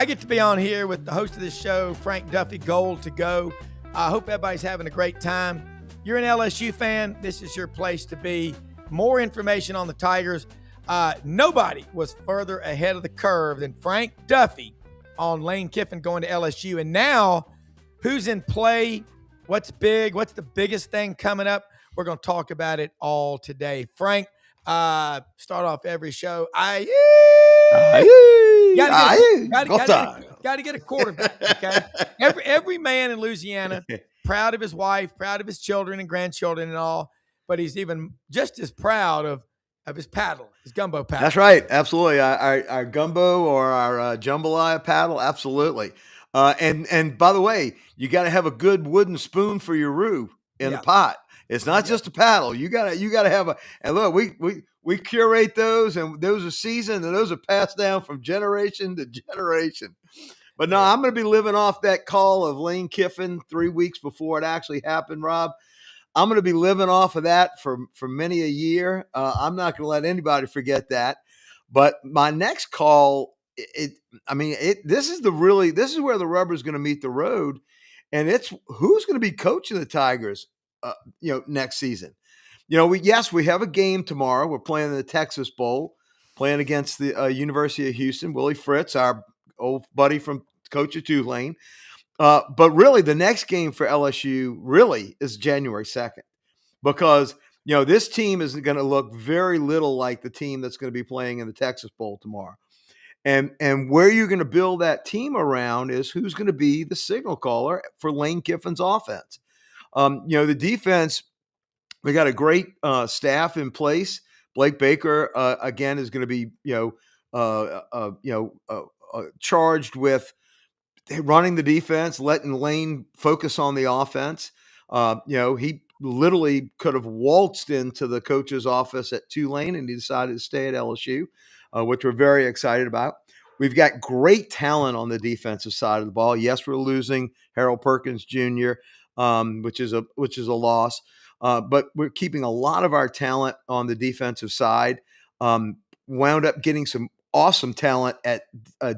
I get to be on here with the host of this show, Frank Duffy, Goal to Go. I hope everybody's having a great time. You're an LSU fan. This is your place to be. More information on the Tigers. Nobody was further ahead of the curve than Frank Duffy on Lane Kiffin going to LSU. And now, who's in play? What's big? What's the biggest thing coming up? We're going to talk about it all today. Frank, start off every show. Got to get a quarterback. Okay, every man in Louisiana proud of his wife, proud of his children and grandchildren and all, but he's even just as proud of his paddle, his gumbo paddle. That's right, absolutely. Our gumbo or our jambalaya paddle, absolutely. And by the way, you got to have a good wooden spoon for your roux in the pot. It's not just a paddle. You gotta have a. And look, we curate those, and those are seasoned, and those are passed down from generation to generation. But no, I'm going to be living off that call of Lane Kiffin 3 weeks before it actually happened, Rob. I'm going to be living off of that for many a year. I'm not going to let anybody forget that. But my next call, this is where the rubber is going to meet the road, and it's who's going to be coaching the Tigers, next season. We have a game tomorrow. We're playing in the Texas Bowl, playing against the University of Houston. Willie Fritz, our old buddy from coach at Tulane. But really, the next game for LSU really is January 2nd, because this team is going to look very little like the team that's going to be playing in the Texas Bowl tomorrow. And where you're going to build that team around is who's going to be the signal caller for Lane Kiffin's offense. The defense, we got a great staff in place. Blake Baker, again, is going to be, charged with running the defense, letting Lane focus on the offense. He literally could have waltzed into the coach's office at Tulane, and he decided to stay at LSU, which we're very excited about. We've got great talent on the defensive side of the ball. Yes, we're losing Harold Perkins Jr., which is a loss. But we're keeping a lot of our talent on the defensive side. Wound up getting some awesome talent at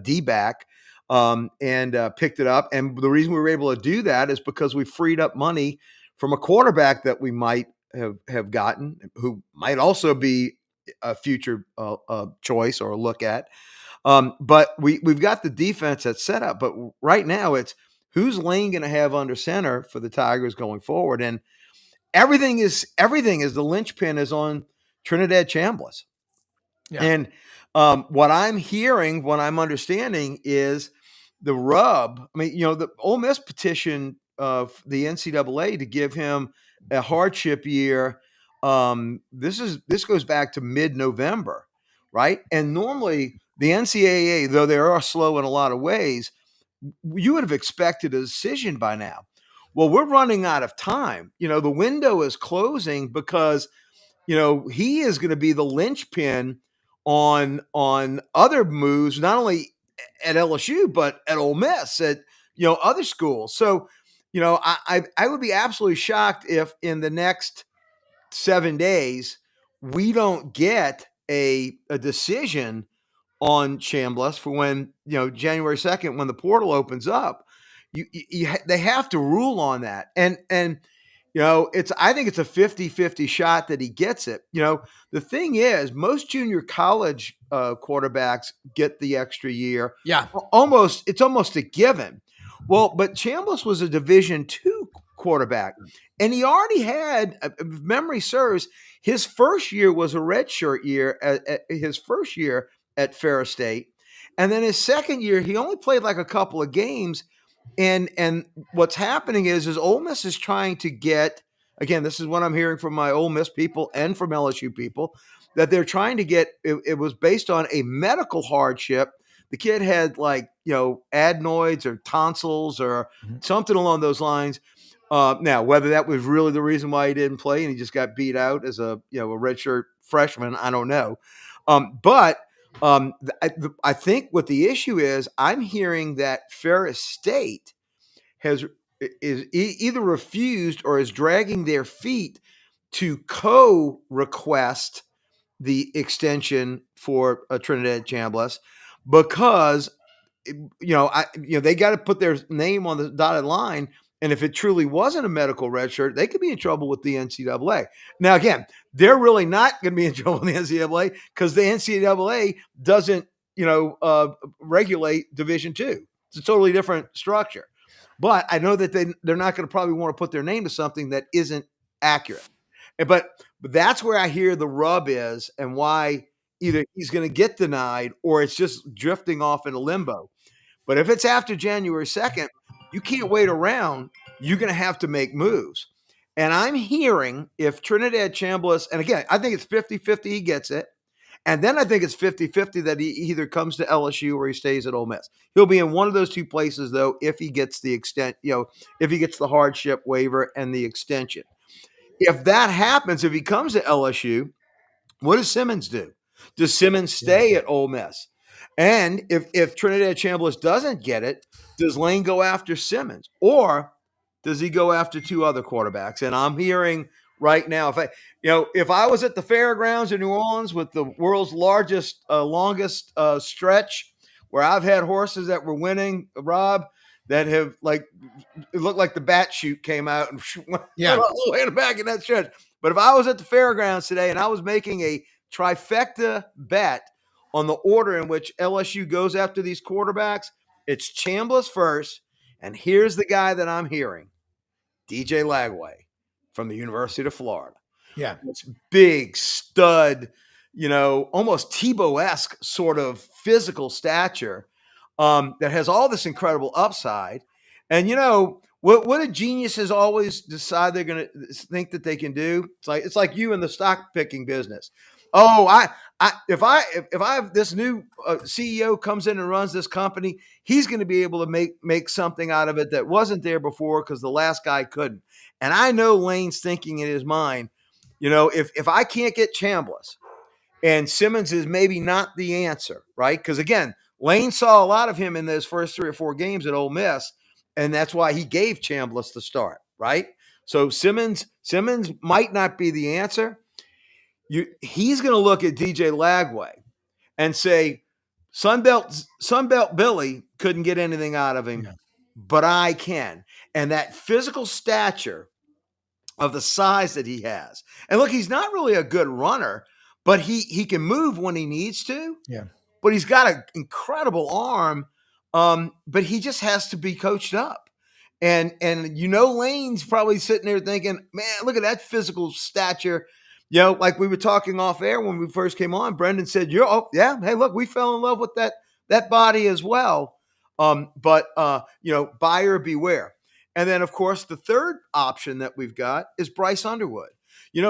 D-back, and picked it up. And the reason we were able to do that is because we freed up money from a quarterback that we might have gotten, who might also be a future choice or a look at. But we've got the defense that's set up. But right now it's who's Lane going to have under center for the Tigers going forward. And everything is the linchpin is on Trinidad Chambliss. Yeah. And what I'm hearing, what I'm understanding is the rub. The Ole Miss petitioned the NCAA to give him a hardship year. This goes back to mid-November, right? And normally the NCAA, though they are slow in a lot of ways, you would have expected a decision by now. Well, we're running out of time. The window is closing because, he is going to be the linchpin on other moves, not only at LSU, but at Ole Miss, at, other schools. So, I would be absolutely shocked if in the next 7 days, we don't get a decision on Chambliss for when, January 2nd, when the portal opens up. They have to rule on that. And I think it's a 50-50 shot that he gets it. The thing is, most junior college quarterbacks get the extra year. Yeah. It's almost a given. Well, but Chambliss was a Division II quarterback, and he already had, if memory serves, his first year was a redshirt year, his first year at Ferris State. And then his second year, he only played like a couple of games. And what's happening is Ole Miss is trying to get, again, this is what I'm hearing from my Ole Miss people and from LSU people, that they're trying to get, it was based on a medical hardship. The kid had adenoids or tonsils or something along those lines. Now, whether that was really the reason why he didn't play and he just got beat out as a redshirt freshman, I don't know. But I think what the issue is, I'm hearing that Ferris State is either refused or is dragging their feet to co-request the extension for Trinidad Chambliss, because they got to put their name on the dotted line. And if it truly wasn't a medical red shirt, they could be in trouble with the NCAA. Now, again, they're really not going to be in trouble with the NCAA because the NCAA doesn't, regulate Division II. It's a totally different structure. But I know that they're not going to probably want to put their name to something that isn't accurate. But that's where I hear the rub is, and why either he's going to get denied or it's just drifting off into limbo. But if it's after January 2nd, you can't wait around. You're going to have to make moves. And I'm hearing if Trinidad Chambliss, and again, I think it's 50-50 he gets it. And then I think it's 50-50 that he either comes to LSU or he stays at Ole Miss. He'll be in one of those two places, though, if he gets the if he gets the hardship waiver and the extension. If that happens, if he comes to LSU, what does Simmons do? Does Simmons stay at Ole Miss? And if Trinidad Chambliss doesn't get it, does Lane go after Simmons? Or does he go after two other quarterbacks? And I'm hearing right now, if I was at the fairgrounds in New Orleans with the world's longest stretch where I've had horses that were winning, Rob, that have it looked like the bat chute came out and went all the way in the back in that stretch. But if I was at the fairgrounds today and I was making a trifecta bet on the order in which LSU goes after these quarterbacks, it's Chambliss first. And here's the guy that I'm hearing, DJ Lagway from the University of Florida. Yeah. It's big stud, almost Tebow-esque sort of physical stature that has all this incredible upside. And, what do geniuses always decide they're going to think that they can do? It's like you in the stock picking business. Oh, if I have this new CEO comes in and runs this company, he's going to be able to make something out of it that wasn't there before because the last guy couldn't. And I know Lane's thinking in his mind, if I can't get Chambliss and Simmons is maybe not the answer, right? Because again, Lane saw a lot of him in those first 3 or 4 games at Ole Miss, and that's why he gave Chambliss the start, right? So Simmons might not be the answer. He's going to look at DJ Lagway and say, Sunbelt Billy couldn't get anything out of him, but I can. And that physical stature of the size that he has. And look, he's not really a good runner, but he can move when he needs to. Yeah. But he's got an incredible arm, but he just has to be coached up. And Lane's probably sitting there thinking, man, look at that physical stature. Like we were talking off air when we first came on, Brendan said, hey, look, we fell in love with that body as well. But buyer beware. And then, of course, the third option that we've got is Bryce Underwood.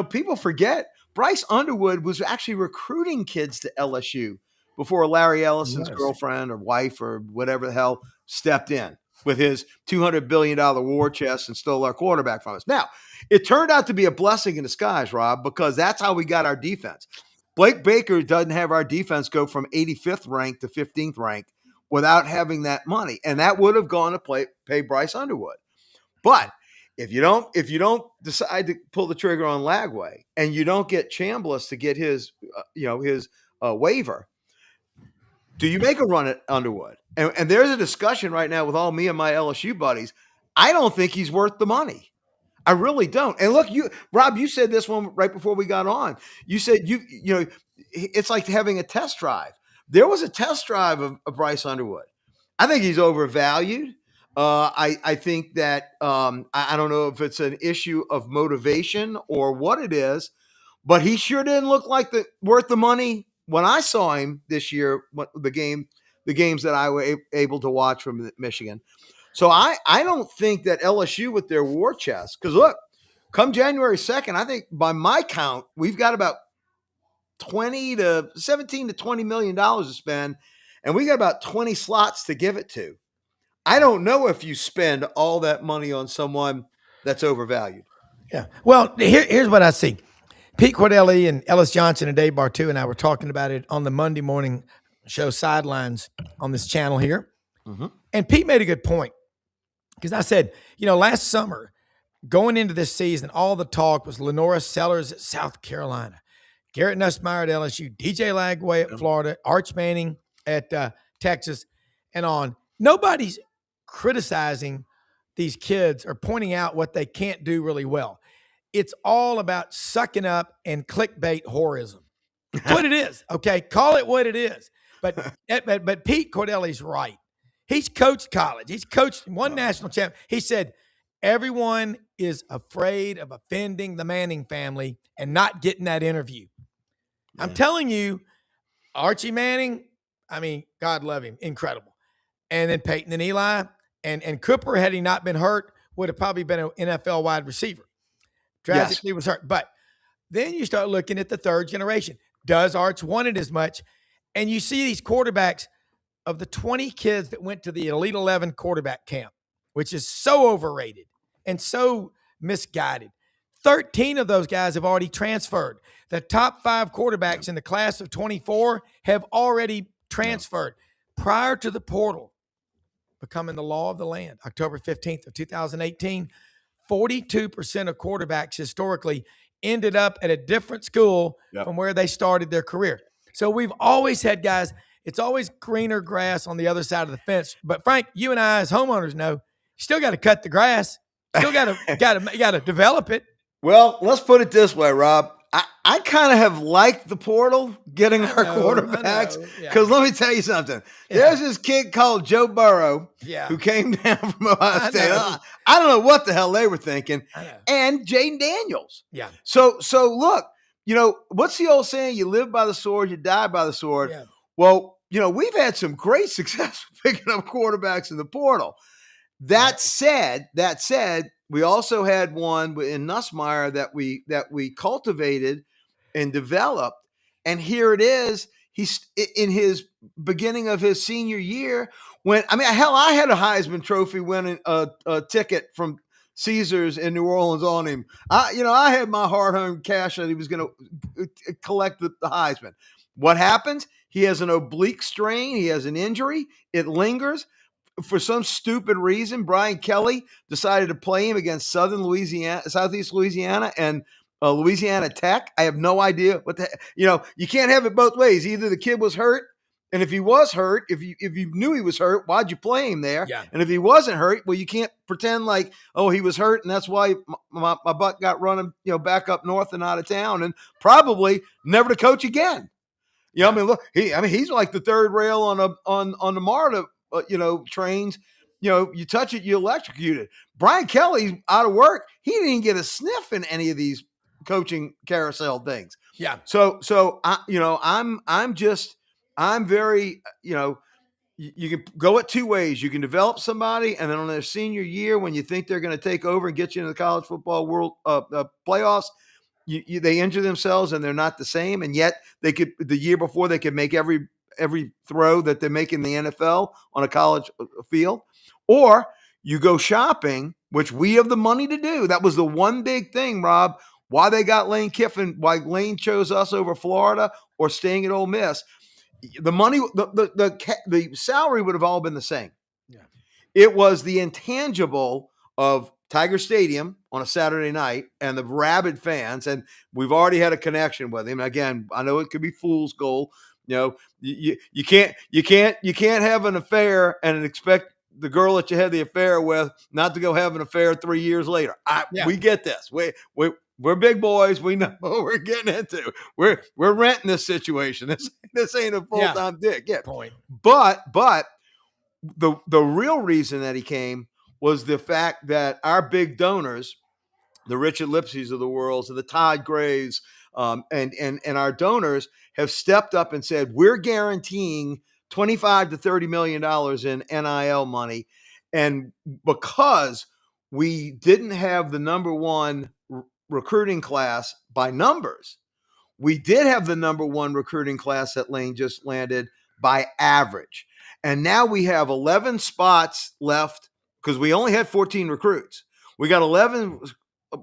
People forget Bryce Underwood was actually recruiting kids to LSU before Larry Ellison's girlfriend or wife or whatever the hell stepped in with his $200 billion war chest and stole our quarterback from us. Now, it turned out to be a blessing in disguise, Rob, because that's how we got our defense. Blake Baker doesn't have our defense go from 85th rank to 15th rank without having that money. And that would have gone to pay Bryce Underwood. But if you don't decide to pull the trigger on Lagway and you don't get Chambliss to get his waiver, do you make a run at Underwood? And there's a discussion right now with all me and my LSU buddies. I don't think he's worth the money. I really don't. And look, Rob, you said this one right before we got on. You said it's like having a test drive. There was a test drive of Bryce Underwood. I think he's overvalued. I think that I don't know if it's an issue of motivation or what it is, but he sure didn't look like worth the money when I saw him this year. The games that I were able to watch from Michigan. So I don't think that LSU with their war chest, because look, come January 2nd, I think by my count, we've got about $17 to $20 million to spend, and we got about 20 slots to give it to. I don't know if you spend all that money on someone that's overvalued. Yeah. Well, here's what I see. Pete Cordelli and Ellis Johnson and Dave Bartu and I were talking about it on the Monday morning show Sidelines on this channel here. Mm-hmm. And Pete made a good point. Because I said, last summer, going into this season, all the talk was Lenora Sellers at South Carolina, Garrett Nussmeier at LSU, DJ Lagway at Florida, Arch Manning at Texas. and on. Nobody's criticizing these kids or pointing out what they can't do really well. It's all about sucking up and clickbait whorism. That's what it is. Okay, call it what it is. But Pete Cordelli's right. He's coached college. He's coached one national champ. He said everyone is afraid of offending the Manning family and not getting that interview. Yeah. I'm telling you, Archie Manning, I mean, God love him, incredible. And then Peyton and Eli and Cooper, had he not been hurt, would have probably been an NFL wide receiver. Tragically was hurt. But then you start looking at the third generation. Does Arch want it as much? And you see these quarterbacks, of the 20 kids that went to the Elite 11 quarterback camp, which is so overrated and so misguided. 13 of those guys have already transferred. The top 5 quarterbacks in the class of 24 have already transferred prior to the portal becoming the law of the land. October 15th of 2018, 42% of quarterbacks historically ended up at a different school from where they started their career. So we've always had guys, it's always greener grass on the other side of the fence. But Frank, you and I as homeowners know, you still got to cut the grass. Still got to develop it. Well, let's put it this way, Rob. I kind of have liked the portal getting our quarterbacks because let me tell you something. There's this kid called Joe Burrow who came down from Ohio State. I don't know what the hell they were thinking. And Jaden Daniels. Yeah. So look, what's the old saying? You live by the sword, you die by the sword. Yeah. Well, we've had some great success picking up quarterbacks in the portal. That said, we also had one in Nussmeier that we cultivated and developed. And here it is. He's in his beginning of his senior year I had a Heisman Trophy winning a ticket from Caesars in New Orleans on him. I had my hard-earned cash that he was going to collect the Heisman. What happens? He has an oblique strain. He has an injury. It lingers. For some stupid reason, Brian Kelly decided to play him against Southeast Louisiana and Louisiana Tech. I have no idea what you can't have it both ways. Either the kid was hurt, and if he was hurt, if you knew he was hurt, why'd you play him there? Yeah. And if he wasn't hurt, well, you can't pretend like, he was hurt, and that's why my butt got running, back up north and out of town, and probably never to coach again. He's like the third rail on the MARTA, trains. You touch it, you electrocute it. Brian Kelly's out of work. He didn't get a sniff in any of these coaching carousel things. Yeah. So I'm very, you can go it two ways. You can develop somebody, and then on their senior year, when you think they're going to take over and get you into the college football world playoffs, they injure themselves and they're not the same. And yet the year before they could make every throw that they make in the NFL on a college field. Or you go shopping, which we have the money to do. That was the one big thing, Rob, why they got Lane Kiffin, why Lane chose us over Florida or staying at Ole Miss. The money, the salary would have all been the same. Yeah. It was the intangible of Tiger Stadium on a Saturday night and the rabid fans, and we've already had a connection with him. Again, I know it could be fool's gold. You can't have an affair and expect the girl that you had the affair with not to go have an affair 3 years later. We get this. We're big boys. We know what we're getting into. We're renting this situation. This ain't a full-time dick. Yeah. Point. But the real reason that he came was the fact that our big donors, the Richard Lipsys of the world, and the Todd Grays, and our donors have stepped up and said, we're guaranteeing $25 to $30 million in NIL money. And because we didn't have the number one recruiting class by numbers, we did have the number one recruiting class that Lane just landed by average. And now we have 11 spots left because we only had 14 recruits. We got 11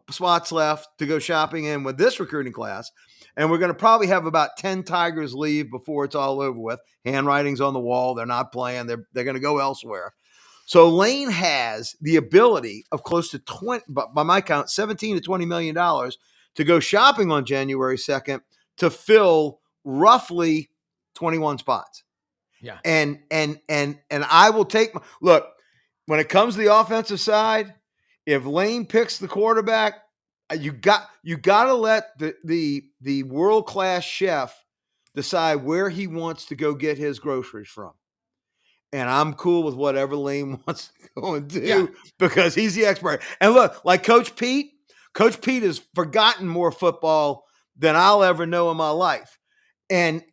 spots left to go shopping in with this recruiting class. And we're going to probably have about 10 Tigers leave before it's all over with. Handwriting's on the wall. They're not playing. They're going to go elsewhere. So Lane has the ability of close to 20, by my count, $17 to $20 million to go shopping on January 2nd to fill roughly 21 spots. Yeah. And I will take look, when it comes to the offensive side, if Lane picks the quarterback, you got to let the world-class chef decide where he wants to go get his groceries from. And I'm cool with whatever Lane wants to go and do because he's the expert. And look, like Coach Pete has forgotten more football than I'll ever know in my life. And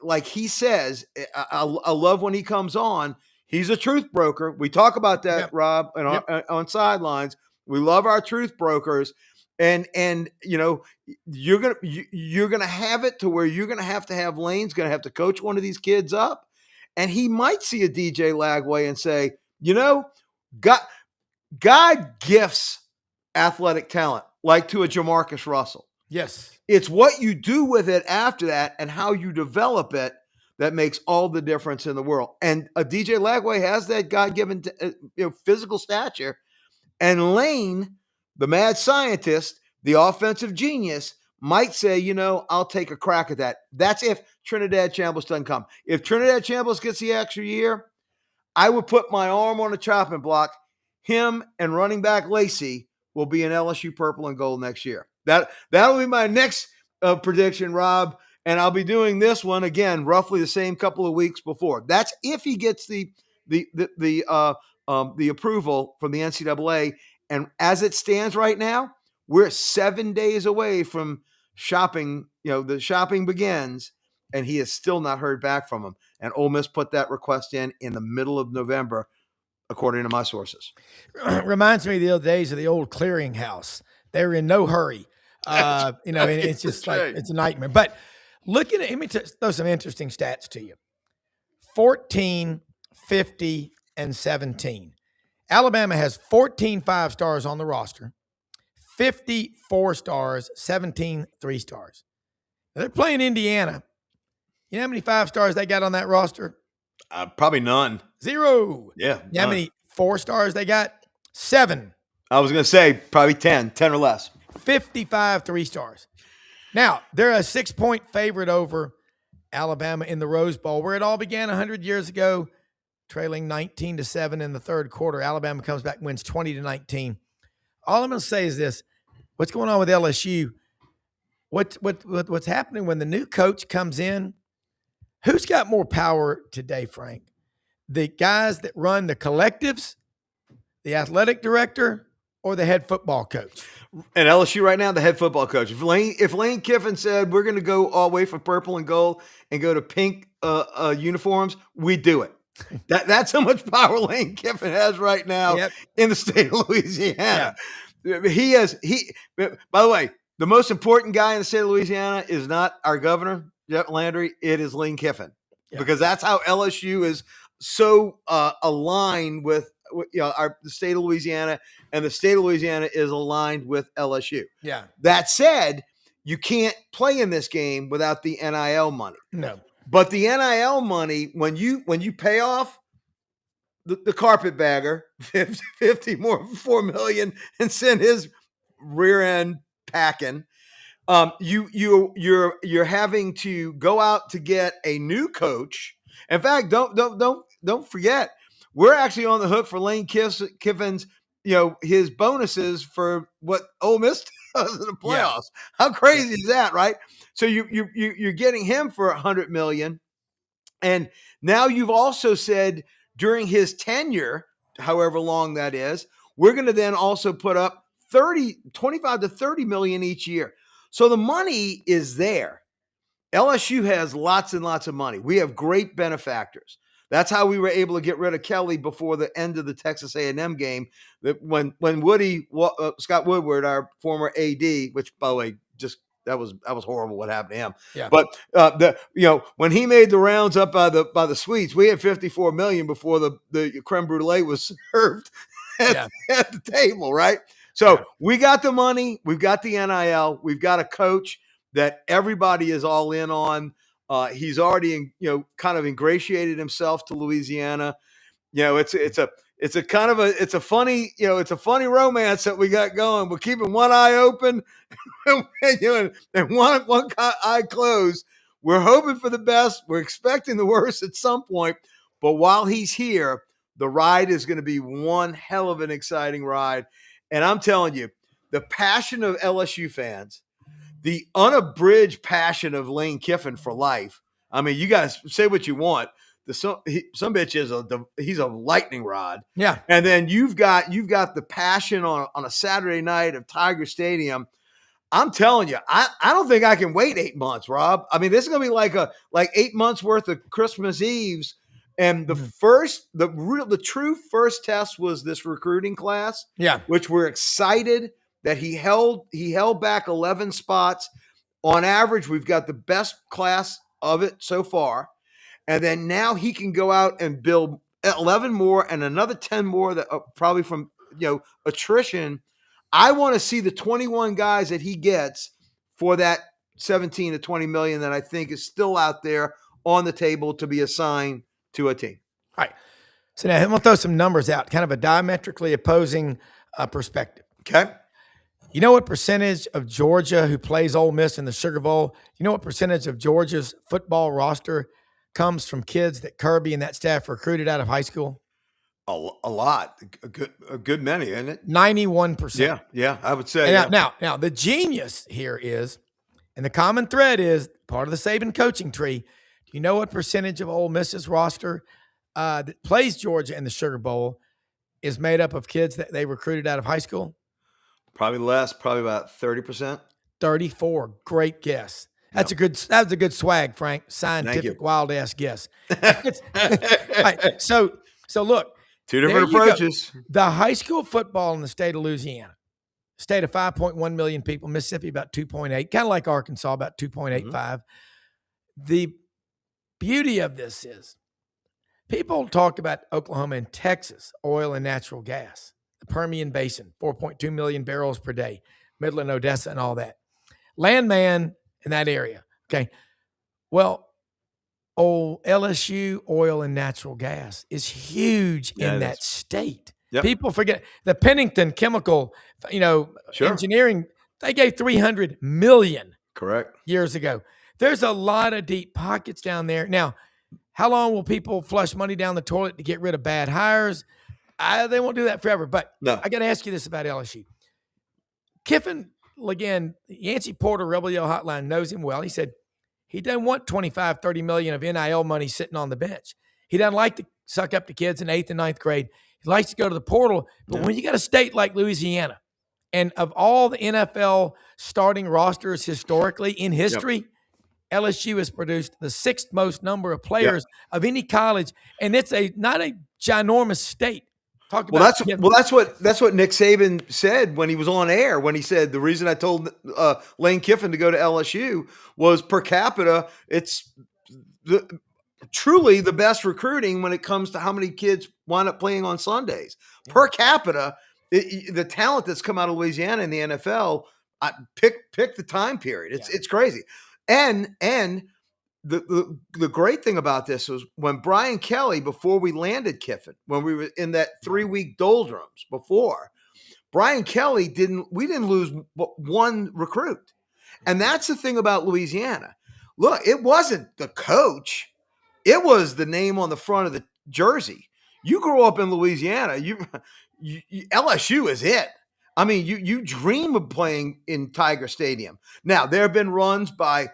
like he says, I love when he comes on. He's a truth broker. We talk about that, Rob, and on sidelines. We love our truth brokers. And you're gonna have it to where you're gonna have Lane's gonna have to coach one of these kids up. And he might see a DJ Lagway and say, God gifts athletic talent, like to a Jamarcus Russell. Yes. It's what you do with it after that and how you develop it that makes all the difference in the world. And a DJ Lagway has that God-given physical stature. And Lane, the mad scientist, the offensive genius, might say, I'll take a crack at that. That's if Trinidad Chambliss doesn't come. If Trinidad Chambliss gets the extra year, I would put my arm on the chopping block. Him and running back Lacey will be in LSU purple and gold next year. That'll be my next prediction, Rob. And I'll be doing this one again, roughly the same couple of weeks before. That's if he gets the approval from the NCAA. And as it stands right now, we're 7 days away from shopping. The shopping begins, and he has still not heard back from him. And Ole Miss put that request in the middle of November, according to my sources. Reminds me of the old days of the old clearinghouse. They were in no hurry. And it's just it's a nightmare. But let me throw some interesting stats to you. 14, 50, and 17. Alabama has 14 5-stars on the roster, 50 4-stars, 17 3-stars. Now they're playing Indiana. You know how many 5-stars they got on that roster? Probably none. 0. Yeah. You know how many 4-stars they got? 7. I was going to say probably 10 or less. 55 3-stars. Now, they're a 6-point favorite over Alabama in the Rose Bowl, where it all began 100 years ago, trailing 19-7 in the third quarter. Alabama comes back and wins 20-19. All I'm going to say is this. What's going on with LSU? What's happening when the new coach comes in? Who's got more power today, Frank? The guys that run the collectives, the athletic director, or the head football coach? At LSU right now, the head football coach. If Lane Kiffin said we're going to go all the way from purple and gold and go to pink uniforms, we do it. That's how much power Lane Kiffin has right now in the state of Louisiana. Yeah. By the way, the most important guy in the state of Louisiana is not our governor, Jeff Landry. It is Lane Kiffin, because that's how LSU is so aligned with the state of Louisiana, and the state of Louisiana is aligned with LSU. Yeah. That said, you can't play in this game without the NIL money. No. But the NIL money, when you pay off the carpetbagger $4 million and send his rear end packing, you're having to go out to get a new coach. In fact, don't forget, we're actually on the hook for Lane Kiffin's, his bonuses for what Ole Miss does in the playoffs. How crazy is that, right? So you're getting him for $100 million, and now you've also said during his tenure, however long that is, we're going to then also put up 25 to 30 million each year. So the money is there. LSU has lots and lots of money. We have great benefactors. That's how we were able to get rid of Kelly before the end of the Texas A&M game. That when Scott Woodward, our former AD, which by the way, that was horrible what happened to him. Yeah. But when he made the rounds up by the suites, we had $54 million before the creme brulee was served at the table, right? So we got the money, we've got the NIL, we've got a coach that everybody is all in on. He's already, kind of ingratiated himself to Louisiana. It's a funny romance that we got going. We're keeping one eye open and one eye closed we're hoping for the best. We're expecting the worst at some point. But while he's here, the ride is going to be one hell of an exciting ride. And I'm telling you, the passion of LSU fans, the unabridged passion of Lane Kiffin for life. I mean, you guys say what you want. Some bitch he's a lightning rod. Yeah. And then you've got the passion on a Saturday night of Tiger Stadium. I'm telling you, I don't think I can wait 8 months, Rob. I mean, this is gonna be like 8 months worth of Christmas Eves. And the true first test was this recruiting class. Yeah. Which we're excited that he held back 11 spots. On average, we've got the best class of it so far. And then now he can go out and build 11 more and another 10 more that probably from attrition. I want to see the 21 guys that he gets for that 17 to 20 million that I think is still out there on the table to be assigned to a team. All right. So now I'm going to throw some numbers out, kind of a diametrically opposing perspective. Okay. You know what percentage of Georgia who plays Ole Miss in the Sugar Bowl? You know what percentage of Georgia's football roster comes from kids that Kirby and that staff recruited out of high school? A lot, a good many, isn't it? 91%. Yeah, I would say. Now, the genius here is, and the common thread is part of the Saban coaching tree. Do you know what percentage of Ole Miss's roster that plays Georgia in the Sugar Bowl is made up of kids that they recruited out of high school? Probably less, probably about 30%. 34. Great guess. That was a good swag, Frank. Scientific, wild ass guess. Right, so look. Two different approaches. The high school football in the state of Louisiana, state of 5.1 million people, Mississippi about 2.8, kind of like Arkansas, about 2.85. Mm-hmm. The beauty of this is people talk about Oklahoma and Texas, oil and natural gas, the Permian Basin, 4.2 million barrels per day, Midland, Odessa, and all that. Landman in that area. Okay. Well, LSU oil and natural gas is huge in that state. Yep. People forget the Pennington Chemical, engineering, they gave $300 million correct years ago. There's a lot of deep pockets down there. Now, how long will people flush money down the toilet to get rid of bad hires? They won't do that forever. But no. I got to ask you this about LSU. Kiffin, again, Yancey Porter, Rebel Yell Hotline, knows him well. He said he doesn't want 25, 30 million of NIL money sitting on the bench. He doesn't like to suck up to kids in 8th and 9th grade. He likes to go to the portal. But when you got a state like Louisiana, and of all the NFL starting rosters historically in history, LSU has produced the 6th most number of players of any college, and it's not a ginormous state. That's what Nick Saban said when he was on air, when he said the reason I told Lane Kiffin to go to LSU was per capita, it's truly the best recruiting when it comes to how many kids wind up playing on Sundays. Yeah. Per capita, the talent that's come out of Louisiana in the NFL, pick the time period. It's crazy. And the great thing about this was when Brian Kelly, before we landed Kiffin, when we were in that 3-week doldrums before, Brian Kelly we didn't lose one recruit. And that's the thing about Louisiana. Look, it wasn't the coach. It was the name on the front of the jersey. You grow up in Louisiana, LSU is it. I mean, you dream of playing in Tiger Stadium. Now, there have been runs by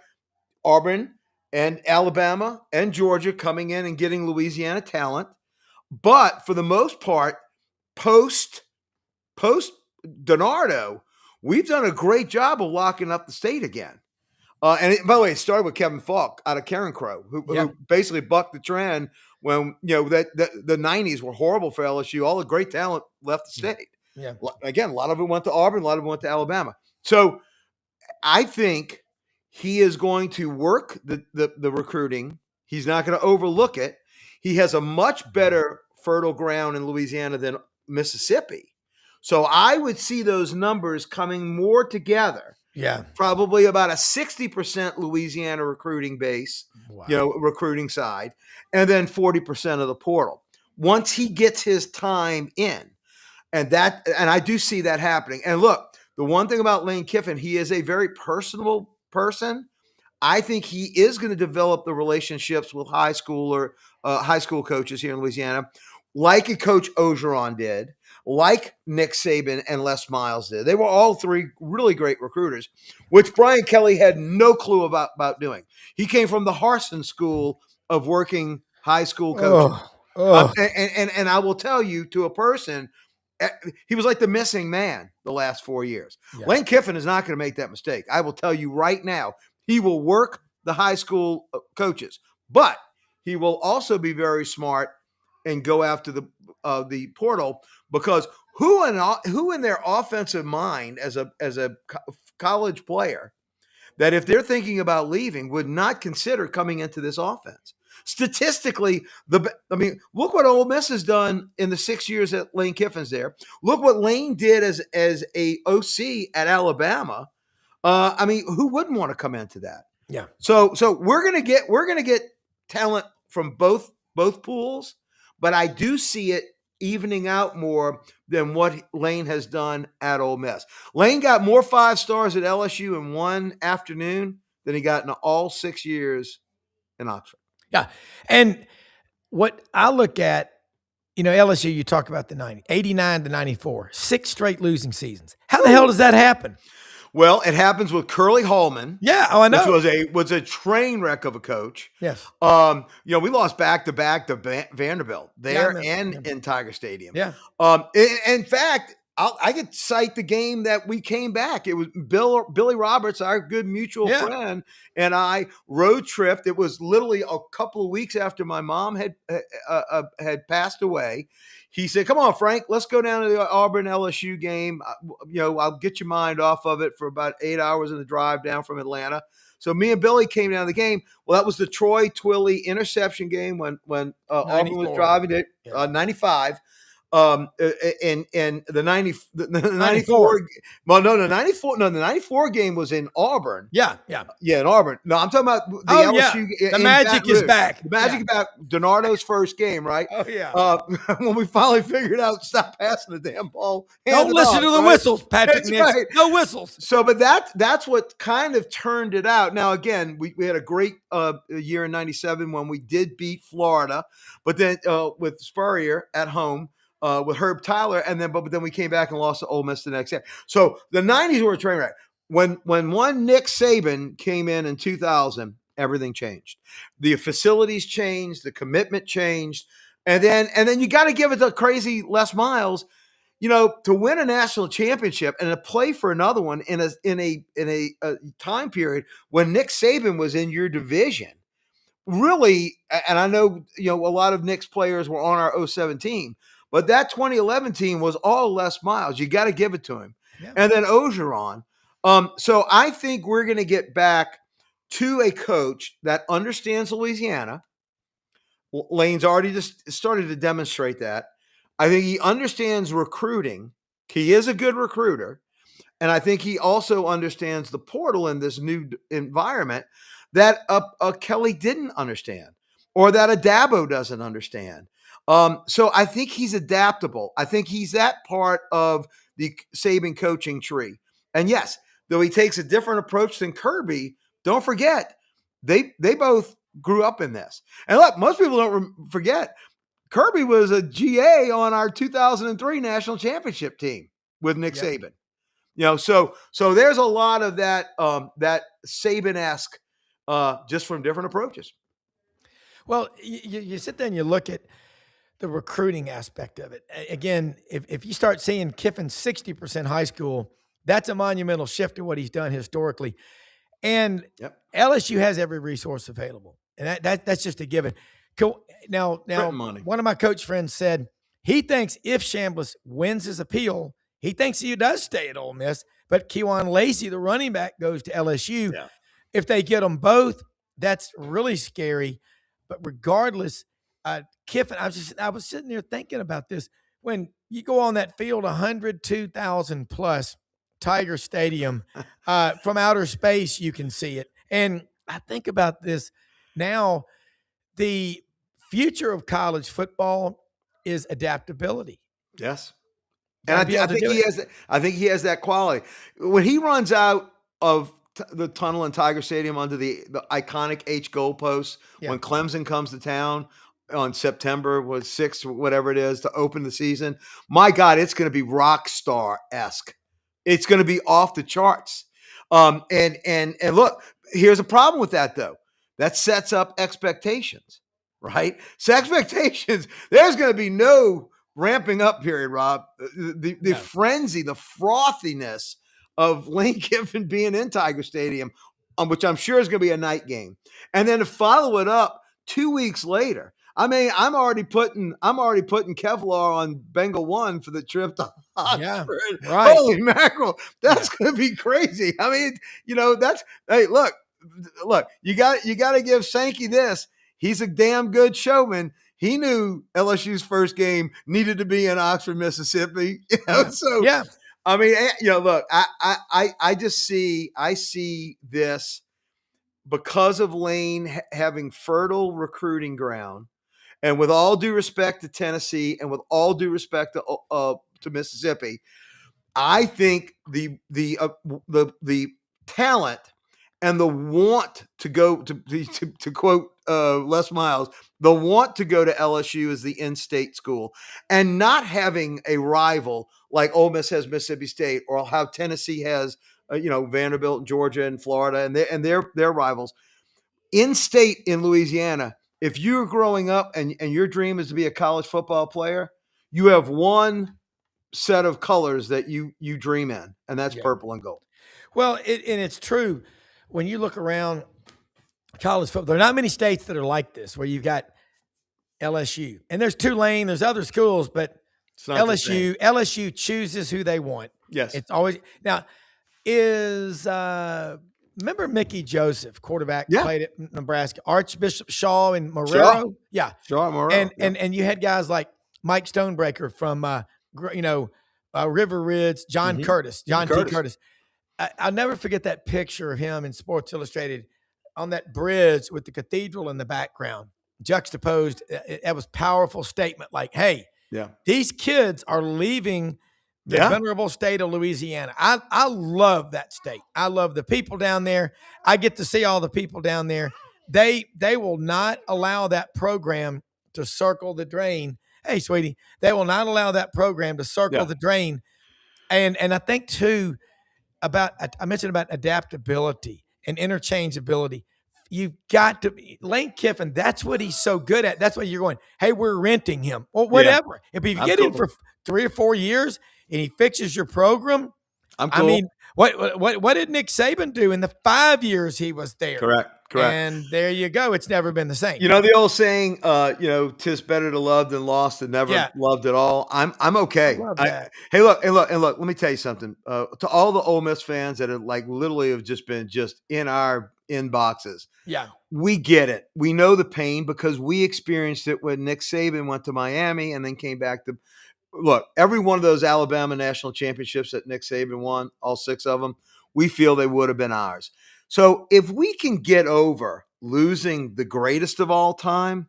Auburn and Alabama and Georgia coming in and getting Louisiana talent. But for the most part, post DiNardo, we've done a great job of locking up the state again. By the way, it started with Kevin Falk out of Karen Crow, who basically bucked the trend when, that the 90s were horrible for LSU. All the great talent left the state. Yeah. Again, a lot of it went to Auburn, a lot of it went to Alabama. So I think he is going to work the recruiting. He's not going to overlook it. He has a much better fertile ground in Louisiana than Mississippi. So I would see those numbers coming more together. Yeah. Probably about a 60% Louisiana recruiting base, recruiting side, and then 40% of the portal. Once he gets his time in. And I do see that happening. And look, the one thing about Lane Kiffin, he is a very personable person. I think he is going to develop the relationships with high school coaches here in Louisiana, like a Coach Ogeron did, like Nick Saban and Les Miles did. They were all three really great recruiters, which Brian Kelly had no clue about doing. He came from the Harsin School of working high school coaches. And I will tell you, to a person, he was like the missing man the last 4 years. Yeah. Lane Kiffin is not going to make that mistake. I will tell you right now, he will work the high school coaches, but he will also be very smart and go after the portal, because who in their offensive mind as a college player that if they're thinking about leaving would not consider coming into this offense? Statistically, look what Ole Miss has done in the 6 years that Lane Kiffin's there. Look what Lane did as a OC at Alabama. Who wouldn't want to come into that? Yeah. So we're gonna get talent from both pools, but I do see it evening out more than what Lane has done at Ole Miss. Lane got more 5 stars at LSU in one afternoon than he got in all 6 years in Oxford. Yeah. And what I look at, LSU, you talk about the 89 to 94, 6 straight losing seasons. How the hell does that happen? Well, it happens with Curly Hallman. Yeah, I know. Which was a train wreck of a coach. Yes. We lost back-to-back to Vanderbilt there in Tiger Stadium. Yeah. In fact, I could cite the game that we came back. It was Billy Roberts, our good mutual friend, and I road tripped. It was literally a couple of weeks after my mom had passed away. He said, "Come on, Frank, let's go down to the Auburn LSU game. I'll get your mind off of it for about 8 hours in the drive down from Atlanta." So me and Billy came down to the game. Well, that was the Troy Twilley interception game when Auburn was driving it 95. And the 94. Well, no, the 94 game was in Auburn. Yeah, in Auburn. No, I'm talking about the LSU. The Magic is back. The Magic is back. DiNardo's first game, right? Oh yeah. When we finally figured out, stop passing the damn ball. Don't listen to the whistles, Patrick. Right. No whistles. So, but that's what kind of turned it out. Now, again, we had a great year in '97 when we did beat Florida, but then with Spurrier at home. With Herb Tyler, but then we came back and lost to Ole Miss the next year. So the 90s were a train wreck. When one Nick Saban came in 2000, everything changed. The facilities changed, the commitment changed, and then you got to give it to crazy Les Miles, to win a national championship and to play for another one in a time period when Nick Saban was in your division. Really, and I know a lot of Nick's players were on our 07 team. But that 2011 team was all Les Miles. You got to give it to him. Yeah. And then Ogeron. So I think we're going to get back to a coach that understands Louisiana. Lane's already just started to demonstrate that. I think he understands recruiting. He is a good recruiter. And I think he also understands the portal in this new environment that Kelly didn't understand, or that a Dabo doesn't understand. So I think he's adaptable. I think he's that part of the Saban coaching tree. And yes, though he takes a different approach than Kirby, don't forget, they both grew up in this. And look, most people don't forget, Kirby was a GA on our 2003 national championship team with Nick Saban. So there's a lot of that Saban-esque just from different approaches. Well, you sit there and you look at the recruiting aspect of it. Again, if you start seeing Kiffin 60% high school, that's a monumental shift to what he's done historically. And LSU has every resource available. And that's just a given. Now one of my coach friends said he thinks if Chambliss wins his appeal, he thinks he does stay at Ole Miss, but Kewan Lacey, the running back, goes to LSU. Yeah. If they get them both, that's really scary. But regardless, Kiffin, I was sitting there thinking about this. When you go on that field, 102,000 plus, Tiger Stadium, from outer space, you can see it. And I think about this now, the future of college football is adaptability. Yes. And I think he has that quality. When he runs out of the tunnel in Tiger Stadium under the iconic H goalposts when Clemson comes to town on September 6th, whatever it is, to open the season. My God, it's going to be rock star-esque. It's going to be off the charts. And look, here's a problem with that though. That sets up expectations, right? So expectations, there's going to be no ramping up period, Rob. The frenzy, the frothiness of Lane Kiffin being in Tiger Stadium, which I'm sure is going to be a night game. And then to follow it up 2 weeks later, I mean, I'm already putting Kevlar on Bengal 1 for the trip to Oxford. Yeah, right. Holy mackerel. That's going to be crazy. I mean, hey, look, you got to give Sankey this. He's a damn good showman. He knew LSU's first game needed to be in Oxford, Mississippi. So yeah. I mean, look, I see this because of Lane having fertile recruiting ground. And with all due respect to Tennessee and with all due respect to Mississippi, I think the talent and the want to go to quote Les Miles, the want to go to LSU is the in-state school, and not having a rival like Ole Miss has Mississippi State, or how Tennessee has Vanderbilt, Georgia, and Florida, and their rivals. In-state in Louisiana, if you're growing up and your dream is to be a college football player, you have one set of colors that you dream in, and that's purple and gold. Well, and it's true. When you look around college football, there are not many states that are like this, where you've got LSU. And there's Tulane, there's other schools, but LSU chooses who they want. Yes. It's always – now, remember Mickey Joseph, quarterback, played at Nebraska, Archbishop Shaw and Marrero? Yeah. Shaw and Marrero. And you had guys like Mike Stonebreaker from, River Ridge, John T. Curtis. I'll never forget that picture of him in Sports Illustrated on that bridge with the cathedral in the background, juxtaposed. It was a powerful statement like, hey, these kids are leaving the venerable state of Louisiana. I love that state. I love the people down there. I get to see all the people down there. They will not allow that program to circle the drain. Hey, sweetie, they will not allow that program to circle the drain. And I think too, I mentioned about adaptability and interchangeability. You've got to be Lane Kiffin. That's what he's so good at. That's why you're going, hey, we're renting him or whatever. If you get him for 3 or 4 years and he fixes your program, I'm cool. I mean, what did Nick Saban do in the 5 years he was there? Correct. And there you go. It's never been the same. You know the old saying, "'Tis better to love than lost than never loved at all." I'm okay. Love that. Hey, look. Let me tell you something. To all the Ole Miss fans that have literally have just been in our inboxes. Yeah, we get it. We know the pain because we experienced it when Nick Saban went to Miami and then came back to. Look, every one of those Alabama national championships that Nick Saban won, all 6 of them, we feel they would have been ours. So if we can get over losing the greatest of all time,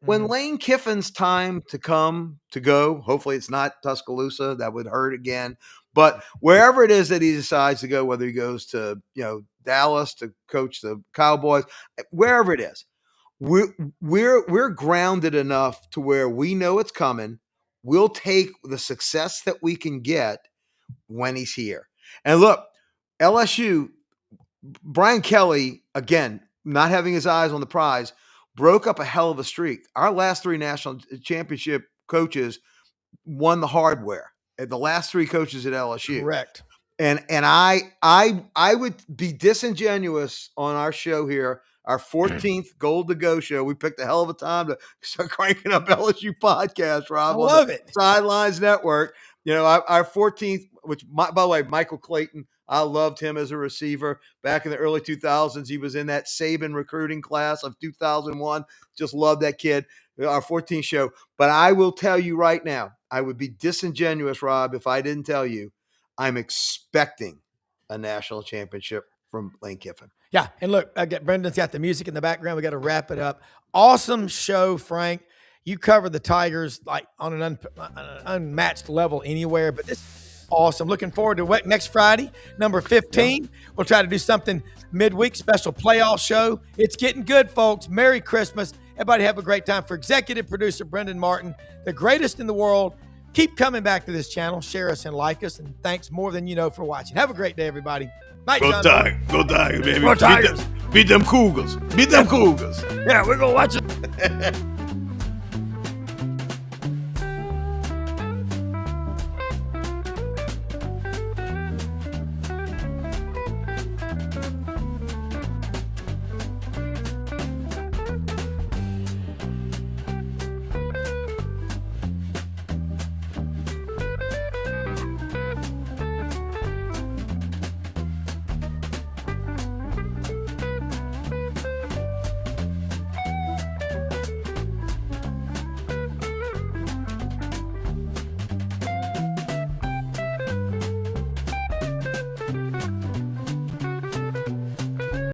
when Lane Kiffin's time to go, hopefully it's not Tuscaloosa, that would hurt again. But wherever it is that he decides to go, whether he goes to Dallas to coach the Cowboys, wherever it is, we're grounded enough to where we know it's coming. We'll take the success that we can get when he's here. And look, LSU, Brian Kelly, again, not having his eyes on the prize, broke up a hell of a streak. Our last 3 national championship coaches won the hardware. The last 3 coaches at LSU. Correct. And I would be disingenuous on our show here, our 14th Gold to Go show. We picked a hell of a time to start cranking up LSU podcast, Rob. I love it. Sidelines Network. Our 14th, which, by the way, Michael Clayton, I loved him as a receiver back in the early 2000s. He was in that Saban recruiting class of 2001. Just loved that kid. Our 14th show. But I will tell you right now, I would be disingenuous, Rob, if I didn't tell you I'm expecting a national championship from Lane Kiffin. Yeah, and look, Brendan's got the music in the background. We got to wrap it up. Awesome show, Frank. You cover the Tigers on an unmatched level anywhere, but Awesome. Looking forward to next Friday, number 15. We'll try to do something midweek, special playoff show. It's getting good, folks. Merry Christmas. Everybody have a great time. For executive producer Brendan Martin, the greatest in the world, keep coming back to this channel. Share us and like us. And thanks more than you know for watching. Have a great day, everybody. Night, Go John. Tigers. Go Tigers, baby. Go Tigers. Beat them Cougars. Beat them Cougars. Yeah, we're going to watch it.